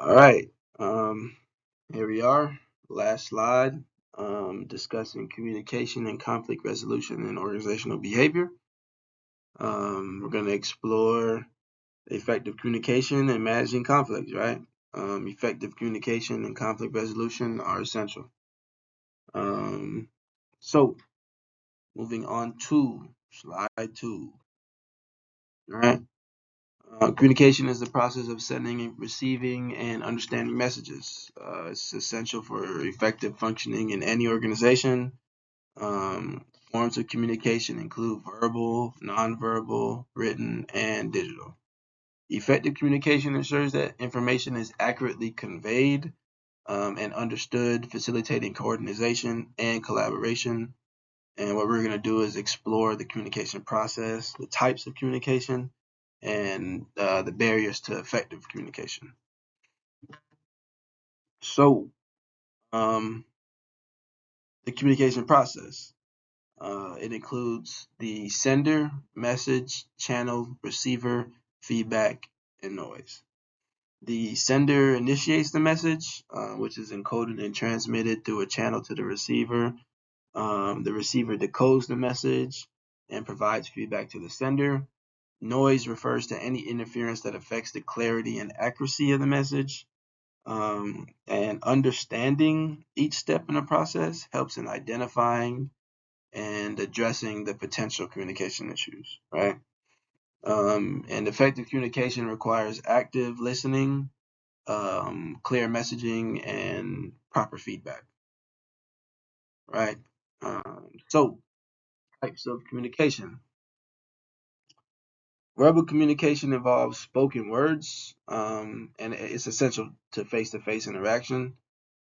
All right. Here we are. Last slide. Discussing communication and conflict resolution and organizational behavior. We're going to explore effective communication and managing conflicts, right? Effective communication and conflict resolution are essential. Um, so, moving on to slide 2. All right. Communication is the process of sending, receiving, and understanding messages. It's essential for effective functioning in any organization. Forms of communication include verbal, nonverbal, written, and digital. Effective communication ensures that information is accurately conveyed and understood, facilitating coordination and collaboration. And what we're going to do is explore the communication process, the types of communication, and the barriers to effective communication. So, um, the communication process. It includes the sender, message, channel, receiver, feedback, and noise. The sender initiates the message, which is encoded and transmitted through a channel to the receiver. The receiver decodes the message and provides feedback to the sender. Noise refers to any interference that affects the clarity and accuracy of the message. And understanding each step in the process helps in identifying and addressing the potential communication issues, right? And effective communication requires active listening, clear messaging, and proper feedback, right? So, types of communication. Verbal communication involves spoken words, and it's essential to face-to-face interaction.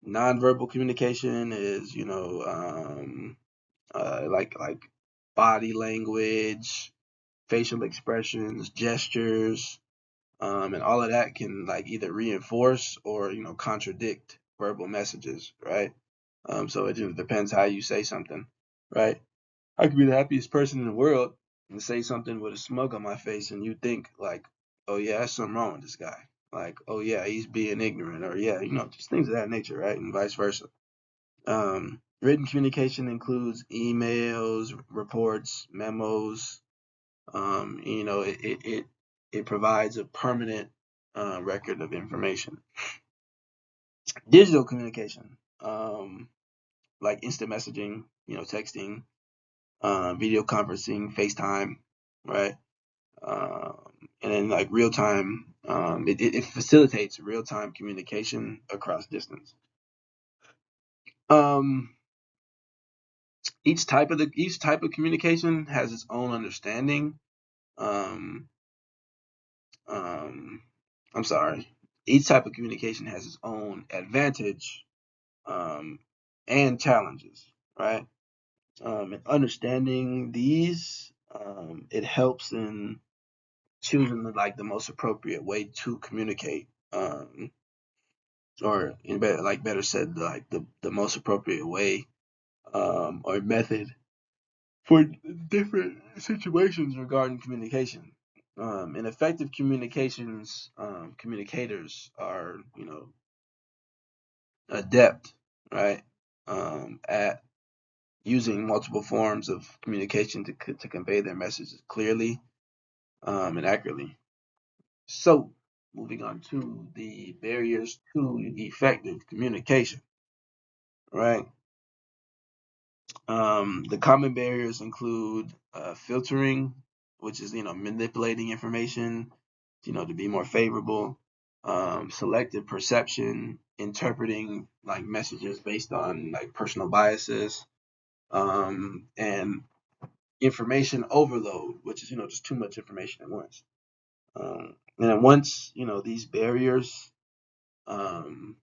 Nonverbal communication is, like body language, facial expressions, gestures, and all of that can like either reinforce or contradict verbal messages, right? So it just depends how you say something, right? I could be the happiest person in the world and say something with a smug on my face, and you think like, oh yeah, there's something wrong with this guy. Like, oh yeah, he's being ignorant, or yeah, just things of that nature, right? And vice versa. Written communication includes emails, reports, memos. It provides a permanent record of information. Digital communication, like instant messaging, texting, video conferencing, FaceTime, right? And then like real time, it facilitates real time communication across distance. Um, each type of communication has its own understanding. Um, um, I'm sorry. Each type of communication has its own advantage um, and challenges, right? And understanding these, it helps in choosing the most appropriate way to communicate, or better said, like the most appropriate way or method for different situations regarding communication. And effective communicators are adept, right, at using multiple forms of communication to convey their messages clearly and accurately. So, moving on to the barriers to effective communication, right? The common barriers include filtering, which is manipulating information, to be more favorable. Selective perception, interpreting like messages based on like personal biases, and information overload, which is just too much information at once. And then once these barriers, um,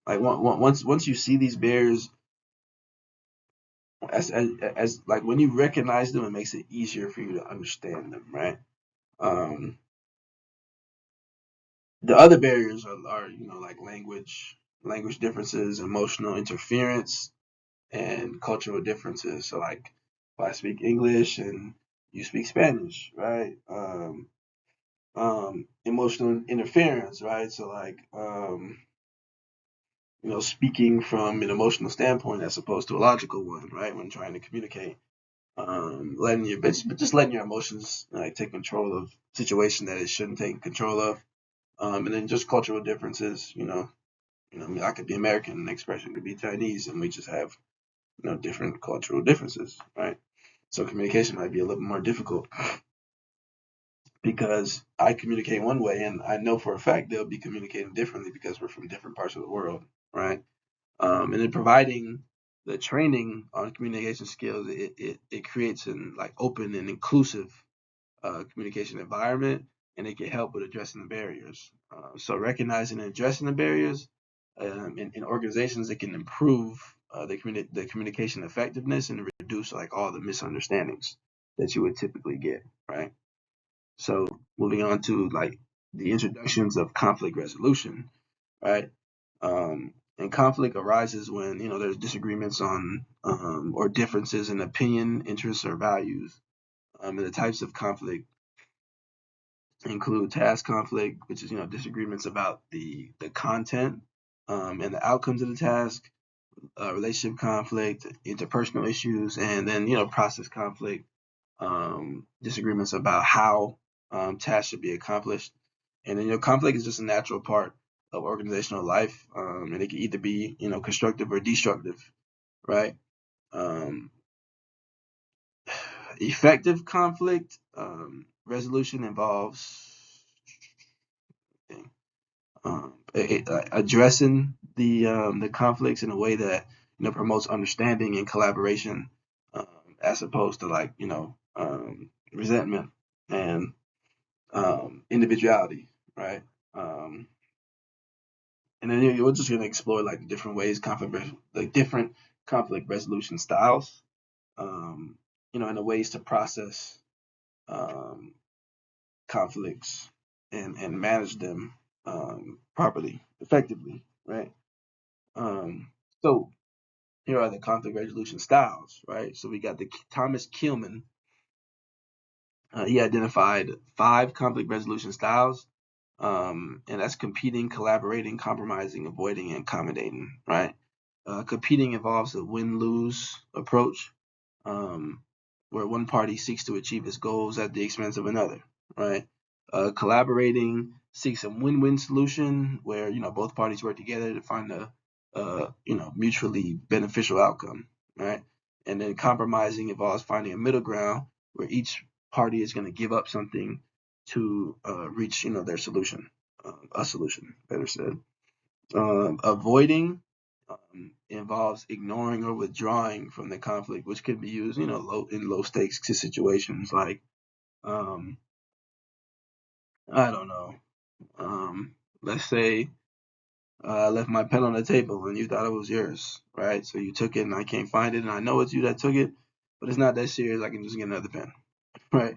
once you see these barriers, as like when you recognize them, it makes it easier for you to understand them, right? Um, the other barriers are like language differences, emotional interference, and cultural differences. So like if I speak English and you speak Spanish, right? emotional interference, right? So like speaking from an emotional standpoint as opposed to a logical one, right? When trying to communicate, just letting your emotions like take control of situation that it shouldn't take control of, and then just cultural differences. I mean, I could be American, and the expression could be Chinese, and we just have different cultural differences, right? So communication might be a little more difficult because I communicate one way, and I know for a fact they'll be communicating differently because we're from different parts of the world, right? And then providing the training on communication skills, it creates an like open and inclusive communication environment, and it can help with addressing the barriers. So recognizing and addressing the barriers in organizations, it can improve the communication effectiveness and reduce like all the misunderstandings that you would typically get, right? So moving on to like the introductions of conflict resolution, right? And conflict arises when there's disagreements on or differences in opinion, interests, or values. And the types of conflict include task conflict, which is disagreements about the content and the outcomes of the task, relationship conflict, interpersonal issues, and then process conflict, disagreements about how tasks should be accomplished. And then conflict is just a natural part of organizational life, and it can either be constructive or destructive, right? Um, Effective conflict resolution involves addressing the conflicts in a way that promotes understanding and collaboration, as opposed to like resentment and individuality, right? And then we're just gonna explore like the different ways like different conflict resolution styles, and the ways to process um, conflicts and manage them properly, effectively, right? Um, so here are the conflict resolution styles, right? So we got the Thomas Kielman. He identified 5 conflict resolution styles, and that's competing, collaborating, compromising, avoiding, and accommodating, right? Competing involves a win-lose approach, um, where one party seeks to achieve its goals at the expense of another, right? Collaborating seeks a win-win solution where both parties work together to find a mutually beneficial outcome, right? And then compromising involves finding a middle ground where each party is going to give up something to reach their solution, a solution, better said. Avoiding involves ignoring or withdrawing from the conflict, which could be used, low stakes situations like, um, I don't know, let's say I left my pen on the table and you thought it was yours, right? So you took it and I can't find it and I know it's you that took it, but it's not that serious. I can just get another pen, right?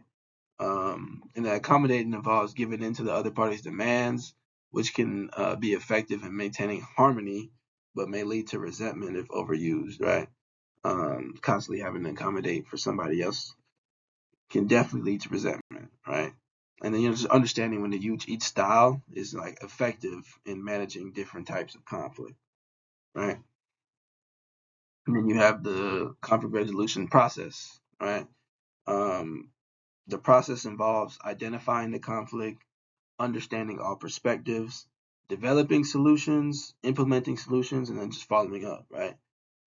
And that accommodating involves giving in to the other party's demands, which can be effective in maintaining harmony, but may lead to resentment if overused, right? Constantly having to accommodate for somebody else can definitely lead to resentment, right? And then just understanding when to use each style is like effective in managing different types of conflict, right? And then you have the conflict resolution process, right? Um, the process involves identifying the conflict, understanding all perspectives, developing solutions, implementing solutions, and then just following up, right?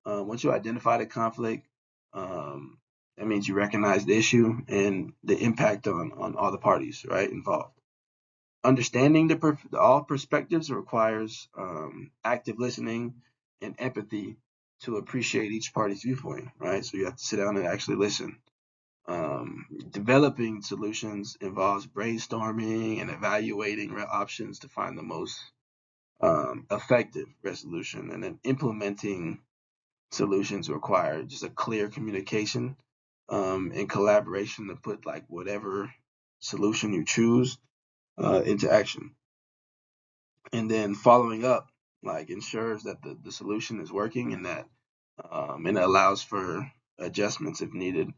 Once you identify the conflict, that means you recognize the issue and the impact on all the parties, right, involved. Understanding all perspectives requires active listening and empathy to appreciate each party's viewpoint, right? So you have to sit down and actually listen. Developing solutions involves brainstorming and evaluating options to find the most effective resolution, and then implementing solutions require just a clear communication and collaboration to put like whatever solution you choose into action. And then following up like ensures that the solution is working and that and it allows for adjustments if needed.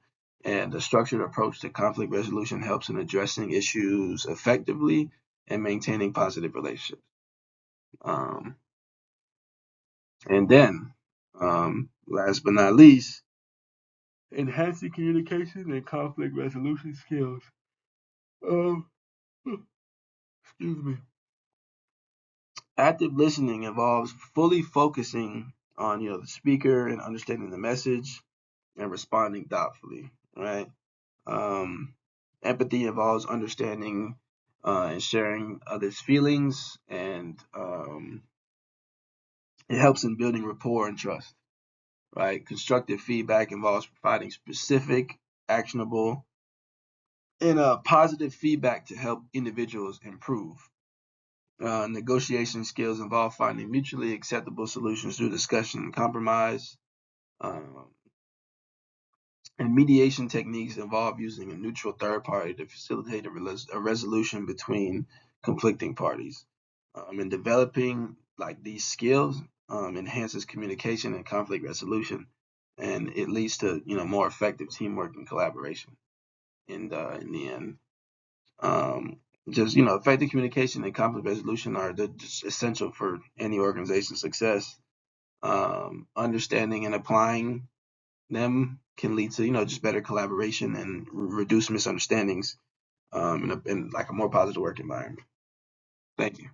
And the structured approach to conflict resolution helps in addressing issues effectively and maintaining positive relationships. And then, last but not least, enhancing communication and conflict resolution skills. Um, excuse me. Active listening involves fully focusing on the speaker and understanding the message and responding thoughtfully, right? Empathy involves understanding and sharing others' feelings, and it helps in building rapport and trust, right? Constructive feedback involves providing specific, actionable, and positive feedback to help individuals improve. Negotiation skills involve finding mutually acceptable solutions through discussion and compromise. Um, and mediation techniques involve using a neutral third party to facilitate a resolution between conflicting parties. And developing like these skills enhances communication and conflict resolution, and it leads to more effective teamwork and collaboration. In the end, just effective communication and conflict resolution are just essential for any organization's success. Understanding and applying them can lead to just better collaboration and reduce misunderstandings in like a more positive work environment. Thank you.